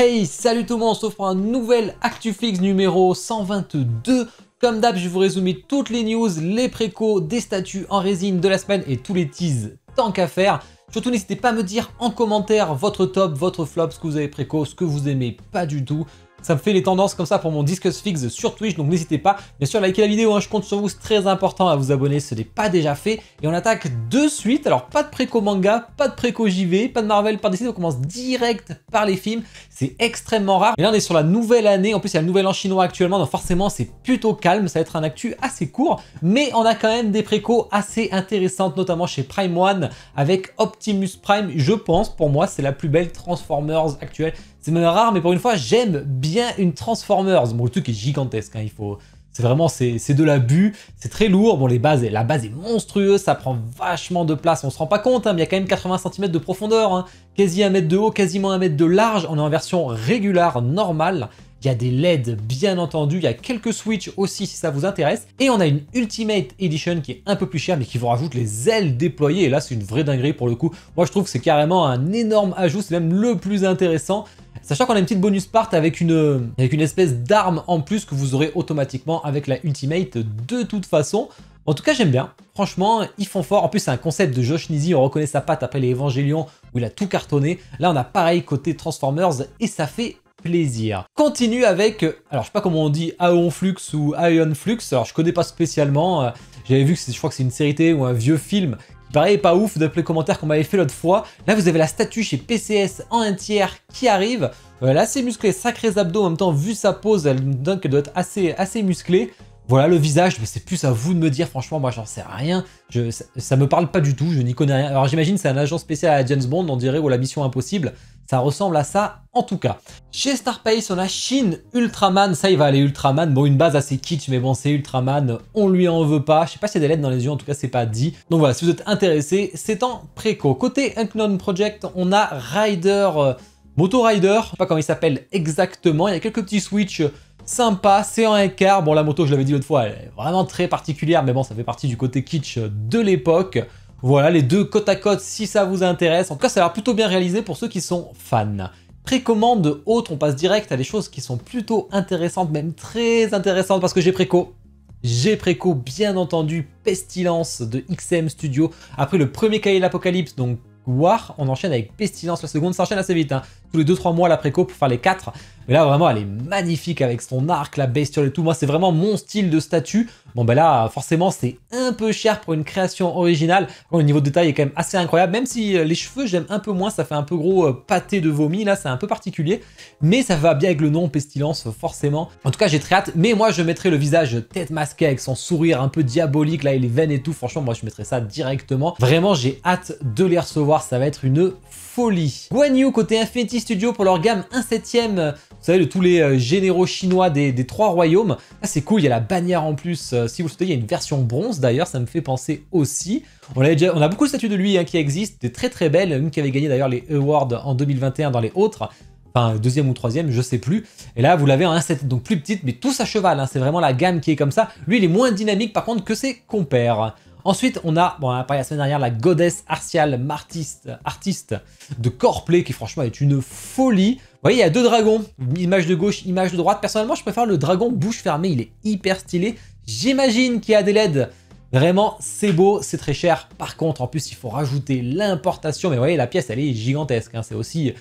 Hey, salut tout le monde, on se retrouve pour un nouvel ActuFix numéro 122. Comme d'hab, je vais vous résumer toutes les news, les précos, des statuts en résine de la semaine et tous les teas tant qu'à faire. Surtout, n'hésitez pas à me dire en commentaire votre top, votre flop, ce que vous avez préco, ce que vous aimez pas du tout. Ça me fait les tendances comme ça pour mon Discuss Fix sur Twitch, donc n'hésitez pas. Bien sûr, likez la vidéo, hein, je compte sur vous, c'est très important à vous abonner, ce n'est pas déjà fait. Et on attaque de suite, alors pas de préco manga, pas de préco JV, pas de Marvel, pas de DC, on commence direct par les films. C'est extrêmement rare. Et là, on est sur la nouvelle année, en plus il y a le nouvel an chinois actuellement, donc forcément c'est plutôt calme, ça va être un actu assez court. Mais on a quand même des précos assez intéressantes, notamment chez Prime One, avec Optimus Prime, je pense, pour moi, c'est la plus belle Transformers actuelle. C'est même rare, mais pour une fois, j'aime bien une Transformers. Bon, le truc est gigantesque, hein, c'est vraiment, c'est de l'abus, c'est très lourd. Bon, la base est monstrueuse, ça prend vachement de place, on se rend pas compte, hein, mais il y a quand même 80 cm de profondeur, hein, quasi 1 mètre de haut, quasiment 1 mètre de large. On est en version régulière, normale. Il y a des LED, bien entendu, il y a quelques switches aussi si ça vous intéresse. Et on a une Ultimate Edition qui est un peu plus chère, mais qui vous rajoute les ailes déployées. Et là, c'est une vraie dinguerie pour le coup. Moi, je trouve que c'est carrément un énorme ajout, c'est même le plus intéressant. Sachant qu'on a une petite bonus part avec une espèce d'arme en plus que vous aurez automatiquement avec la Ultimate de toute façon. En tout cas, j'aime bien. Franchement, ils font fort. En plus, c'est un concept de Josh Nisi. On reconnaît sa patte après les Evangelion où il a tout cartonné. Là, on a pareil côté Transformers et ça fait plaisir. Continue avec, alors je sais pas comment on dit, Aeon Flux ou Aeon Flux. Alors je connais pas spécialement. J'avais vu que je crois que c'est une série télé ou un vieux film. Pareil, pas ouf d'après les commentaires qu'on m'avait fait l'autre fois. Là, vous avez la statue chez PCS en 1 tiers qui arrive. Elle est assez musclée, sacrés abdos. En même temps, vu sa pose, elle me donne qu'elle doit être assez musclée. Voilà, le visage, c'est plus à vous de me dire. Franchement, moi, j'en sais rien. Ça me parle pas du tout, je n'y connais rien. Alors, j'imagine c'est un agent spécial à James Bond, on dirait, ou la Mission Impossible. Ça ressemble à ça, en tout cas. Chez Starpace, on a Shin Ultraman. Ça, il va aller Ultraman. Bon, une base assez kitsch, mais bon, c'est Ultraman. On lui en veut pas. Je sais pas s'il y a des LED dans les yeux, en tout cas, c'est pas dit. Donc voilà, si vous êtes intéressé, c'est en préco. Côté Unknown Project, on a Rider, Moto Rider. Je sais pas comment il s'appelle exactement. Il y a quelques petits switches sympas. C'est en écart. Bon, la moto, je l'avais dit l'autre fois, elle est vraiment très particulière, mais bon, ça fait partie du côté kitsch de l'époque. Voilà, les deux côte à côte si ça vous intéresse. En tout cas, ça a l'air plutôt bien réalisé pour ceux qui sont fans. Précommande autre, on passe direct à des choses qui sont plutôt intéressantes, même très intéressantes, parce que j'ai préco. J'ai préco, bien entendu, Pestilence de XM Studio. Après le premier cahier de l'Apocalypse, donc War, on enchaîne avec Pestilence. La seconde s'enchaîne assez vite, hein. Tous les 2-3 mois la préco pour faire les 4. Mais là, vraiment, elle est magnifique avec son arc, la bestiole et tout. Moi, c'est vraiment mon style de statue. Bon, ben là, forcément, c'est un peu cher pour une création originale. Bon, le niveau de détail est quand même assez incroyable. Même si les cheveux, j'aime un peu moins. Ça fait un peu gros pâté de vomi. Là, c'est un peu particulier. Mais ça va bien avec le nom Pestilence, forcément. En tout cas, j'ai très hâte. Mais moi, je mettrai le visage tête masquée avec son sourire un peu diabolique, là, et les veines et tout. Franchement, moi, je mettrai ça directement. Vraiment, j'ai hâte de les recevoir. Ça va être une folie. Guan Yu côté Infinity Studio pour leur gamme 1/7. Vous savez, de tous les généraux chinois des 3 royaumes. Là, c'est cool, il y a la bannière en plus. Si vous le souhaitez, il y a une version bronze d'ailleurs, ça me fait penser aussi. On a beaucoup de statues de lui, hein, qui existent, des très très belles. Une qui avait gagné d'ailleurs les Awards en 2021 dans les autres. Enfin, 2e ou 3e, je sais plus. Et là, vous l'avez en 1/7, donc plus petite, mais tous à cheval. Hein, c'est vraiment la gamme qui est comme ça. Lui, il est moins dynamique par contre que ses compères. Ensuite, on a parlé la semaine dernière, la Goddess Artial artiste de Coreplay, qui franchement est une folie. Vous voyez, il y a 2 dragons, image de gauche, image de droite. Personnellement, je préfère le dragon bouche fermée, il est hyper stylé. J'imagine qu'il y a des LED. Vraiment, c'est beau, c'est très cher. Par contre, en plus, il faut rajouter l'importation. Mais vous voyez, la pièce, elle est gigantesque, hein. C'est aussi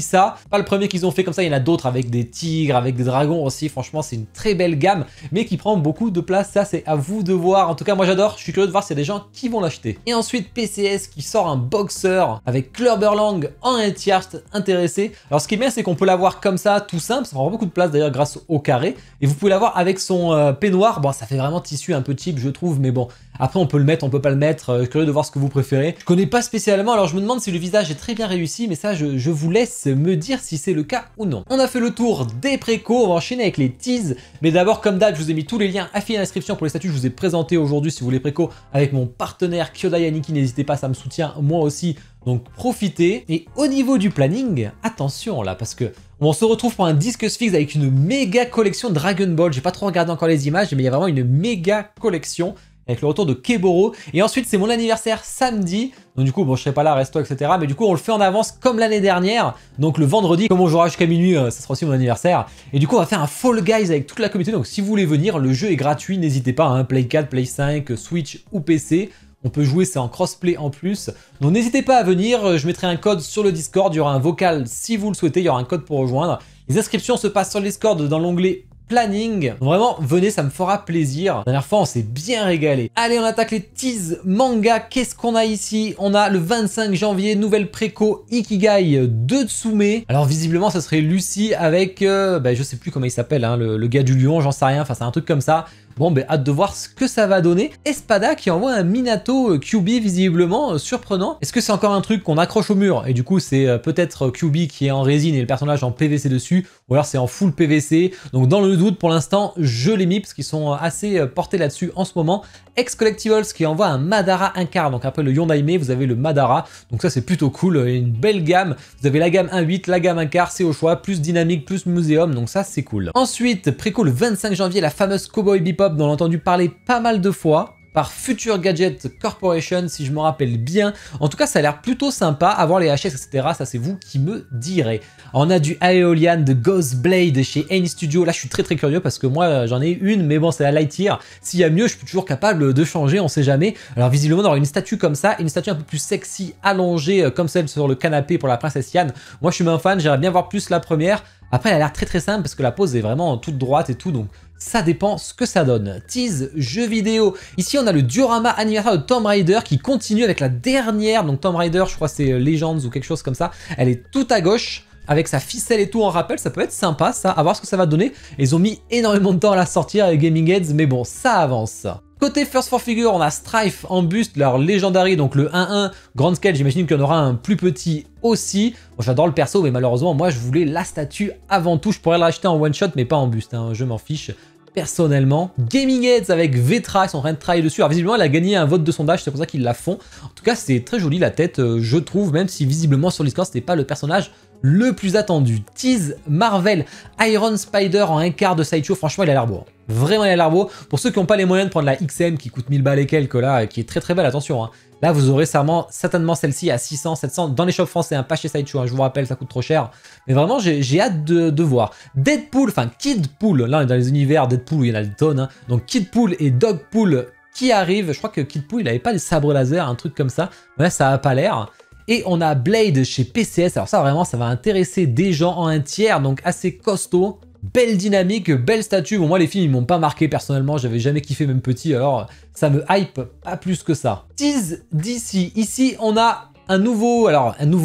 ça. Pas le premier qu'ils ont fait comme ça, il y en a d'autres avec des tigres, avec des dragons aussi. Franchement, c'est une très belle gamme, mais qui prend beaucoup de place. Ça, c'est à vous de voir. En tout cas, moi, j'adore. Je suis curieux de voir s'il y a des gens qui vont l'acheter. Et ensuite, PCS qui sort un boxer avec Clubberlang en 1 tiers intéressé. Alors, ce qui est bien, c'est qu'on peut l'avoir comme ça, tout simple. Ça prend beaucoup de place d'ailleurs grâce au carré. Et vous pouvez l'avoir avec son peignoir. Bon, ça fait vraiment tissu un peu cheap, je trouve, mais bon. Après, on peut le mettre, on peut pas le mettre. Curieux de voir ce que vous préférez. Je connais pas spécialement, alors je me demande si le visage est très bien réussi, mais ça, je vous laisse me dire si c'est le cas ou non. On a fait le tour des précos, on va enchaîner avec les teas. Mais d'abord, comme d'hab, je vous ai mis tous les liens affiliés dans la description pour les statuts. Je vous ai présenté aujourd'hui, si vous voulez préco, avec mon partenaire Kyodai Aniki. N'hésitez pas, ça me soutient moi aussi. Donc profitez. Et au niveau du planning, attention là, parce que on se retrouve pour un Discuss Fix avec une méga collection Dragon Ball. J'ai pas trop regardé encore les images, mais il y a vraiment une méga collection. avec le retour de Keboro. Et ensuite, c'est mon anniversaire samedi. Donc du coup, bon, je serai pas là, reste-toi, etc. Mais du coup, on le fait en avance comme l'année dernière. Donc le vendredi, comme on jouera jusqu'à minuit, ça sera aussi mon anniversaire. Et du coup, on va faire un Fall Guys avec toute la communauté. Donc si vous voulez venir, le jeu est gratuit. N'hésitez pas, hein, Play 4, Play 5, Switch ou PC. On peut jouer, c'est en crossplay en plus. Donc n'hésitez pas à venir, je mettrai un code sur le Discord, il y aura un vocal si vous le souhaitez, il y aura un code pour rejoindre. Les inscriptions se passent sur le Discord dans l'onglet planning. Donc vraiment, venez, ça me fera plaisir. La dernière fois, on s'est bien régalé. Allez, on attaque les teas manga. Qu'est-ce qu'on a ici? On a le 25 janvier, nouvelle préco Ikigai de Tsume. Alors visiblement, ça serait Lucie avec, je sais plus comment il s'appelle, hein, le gars du lion, j'en sais rien, enfin c'est un truc comme ça. Bon, hâte de voir ce que ça va donner. Espada qui envoie un Minato Kyuubi visiblement surprenant. Est-ce que c'est encore un truc qu'on accroche au mur et du coup c'est peut-être Kyuubi qui est en résine et le personnage en PVC dessus, ou alors c'est en full PVC. Donc dans le doute, pour l'instant, je l'ai mis parce qu'ils sont assez portés là-dessus en ce moment. Ex Collectibles qui envoie un Madara 1 quart. Donc après le Yondaime, vous avez le Madara. Donc ça c'est plutôt cool, une belle gamme. Vous avez la gamme 1.8, la gamme 1 quart, c'est au choix, plus dynamique, plus muséum, donc ça c'est cool. Ensuite, préco le 25 janvier, la fameuse Cowboy Bebop dont on a entendu parler pas mal de fois, par Future Gadget Corporation, si je me rappelle bien. En tout cas, ça a l'air plutôt sympa, à voir les HS, etc. Ça, c'est vous qui me direz. On a du Aeolian de Ghost Blade chez Ain Studio. Là, je suis très très curieux parce que moi, j'en ai une, mais bon, c'est la Lightyear. S'il y a mieux, je suis toujours capable de changer, on sait jamais. Alors, visiblement, on aura une statue comme ça, une statue un peu plus sexy, allongée, comme celle sur le canapé pour la princesse Yann. Moi, je suis un fan, j'aimerais bien voir plus la première. Après, elle a l'air très très simple parce que la pose est vraiment toute droite et tout, donc ça dépend ce que ça donne. Tease jeux vidéo. Ici, on a le diorama anniversaire de Tomb Raider qui continue avec la dernière. Donc Tomb Raider, je crois c'est Legends ou quelque chose comme ça. Elle est tout à gauche avec sa ficelle et tout en rappel. Ça peut être sympa ça, à voir ce que ça va donner. Ils ont mis énormément de temps à la sortir avec Gaming Heads, mais bon, ça avance. Côté First 4 Figure, on a Strife en buste, leur Legendary, donc le 1-1 Grand Scale, j'imagine qu'il y en aura un plus petit aussi. Bon, j'adore le perso, mais malheureusement, moi, je voulais la statue avant tout. Je pourrais la racheter en one-shot, mais pas en buste, hein. Je m'en fiche personnellement. Gaming Heads avec Vetra, ils sont en train de travailler dessus. Alors visiblement, elle a gagné un vote de sondage, c'est pour ça qu'ils la font. En tout cas, c'est très joli la tête, je trouve, même si visiblement sur Discord, c'était pas le personnage le plus attendu. Tease Marvel Iron Spider en 1 quart de sideshow, franchement, il a l'air beau. Vraiment, il a l'air beau. Pour ceux qui n'ont pas les moyens de prendre la XM qui coûte 1000 balles et quelques là, qui est très très belle, attention, hein. Là, vous aurez certainement celle-ci à 600, 700 dans les shops français, hein, pas chez Sideshow, hein, je vous rappelle, ça coûte trop cher. Mais vraiment, j'ai hâte de voir. Deadpool, enfin Kidpool, là on est dans les univers Deadpool, il y en a des tonnes, hein. Donc Kidpool et Dogpool qui arrivent. Je crois que Kidpool, il avait pas des sabres laser, un truc comme ça. Là, ça a pas l'air. Et on a Blade chez PCS. Alors ça, vraiment, ça va intéresser des gens en 1 tiers, donc assez costaud. Belle dynamique, belle statue. Bon, moi, les films, ils m'ont pas marqué personnellement. J'avais jamais kiffé, même petit. Alors, ça me hype pas plus que ça. Tease d'ici. Ici, on a un nouveau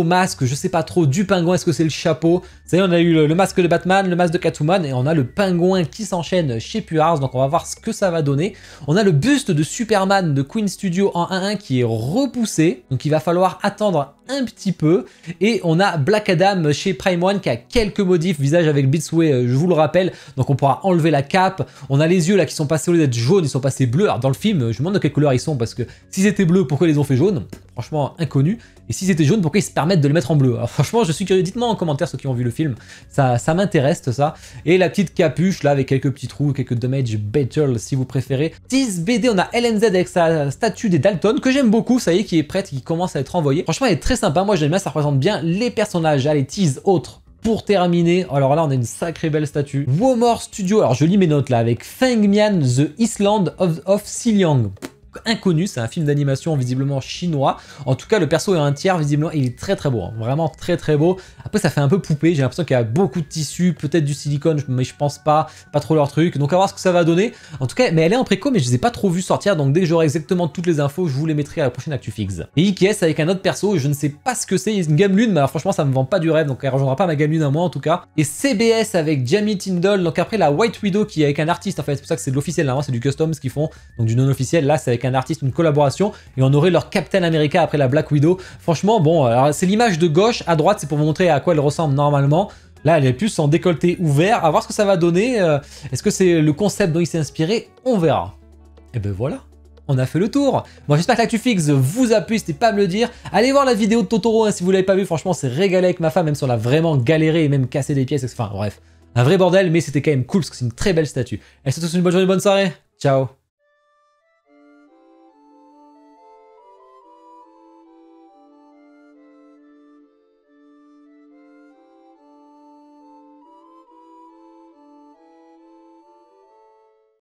masque, je sais pas trop, du pingouin. Est-ce que c'est le chapeau? Vous savez, on a eu le masque de Batman, le masque de Catwoman, et on a le pingouin qui s'enchaîne chez Puars. Donc, on va voir ce que ça va donner. On a le buste de Superman de Queen Studio en 1-1 qui est repoussé. Donc, il va falloir attendre un petit peu. Et on a Black Adam chez Prime One qui a quelques modifs, visage avec Beatsway, je vous le rappelle. Donc on pourra enlever la cape. On a les yeux là qui sont passés au lieu d'être jaunes, ils sont passés bleus. Alors dans le film, je me demande de quelle couleur ils sont parce que s'ils étaient bleus, pourquoi ils les ont fait jaunes? Franchement inconnu. Et s'ils étaient jaunes, pourquoi ils se permettent de les mettre en bleu? Alors franchement, je suis curieux. Dites-moi en commentaire ceux qui ont vu le film. Ça m'intéresse ça. Et la petite capuche là avec quelques petits trous, quelques damage battle si vous préférez. Tease BD, on a LNZ avec sa statue des Dalton que j'aime beaucoup. Ça y est, qui est prête, qui commence à être envoyée. Franchement, elle est très sympa, moi j'aime bien, ça représente bien les personnages. Allez, tease autre pour terminer. Alors là, on a une sacrée belle statue. Womor Studio, alors je lis mes notes là, avec Fengmian, The Island of Xiliang. Inconnu, c'est un film d'animation visiblement chinois. En tout cas, le perso est un tiers, visiblement, il est très très beau, hein. Vraiment très très beau. Après, ça fait un peu poupée, j'ai l'impression qu'il y a beaucoup de tissu, peut-être du silicone, mais je pense pas trop leur truc. Donc, à voir ce que ça va donner. En tout cas, mais elle est en préco, mais je les ai pas trop vus sortir, donc dès que j'aurai exactement toutes les infos, je vous les mettrai à la prochaine ActuFix. Et IKS avec un autre perso, je ne sais pas ce que c'est, une gamme lune, mais alors franchement, ça me vend pas du rêve, donc elle rejoindra pas ma gamme lune à moi en tout cas. Et CBS avec Jamie Tyndall, donc après la White Widow qui est avec un artiste, en fait, c'est pour ça que c'est de l'officiel, là, c'est du custom ce qu'ils font, donc du non officiel, là c'est avec un artiste, une collaboration, et on aurait leur Captain America après la Black Widow. Franchement, bon, alors c'est l'image de gauche, à droite c'est pour vous montrer à quoi elle ressemble normalement. Là, elle est plus en décolleté ouvert, à voir ce que ça va donner. Est-ce que c'est le concept dont il s'est inspiré? On verra. Et ben voilà, on a fait le tour. Bon, j'espère que l'ActuFix vous a plu, n'hésitez pas à me le dire. Allez voir la vidéo de Totoro, hein, si vous l'avez pas vu, franchement, c'est régalé avec ma femme, même si on a vraiment galéré et même cassé des pièces, enfin bref, un vrai bordel, mais c'était quand même cool parce que c'est une très belle statue. Elle se souhaite une bonne journée, bonne soirée, ciao.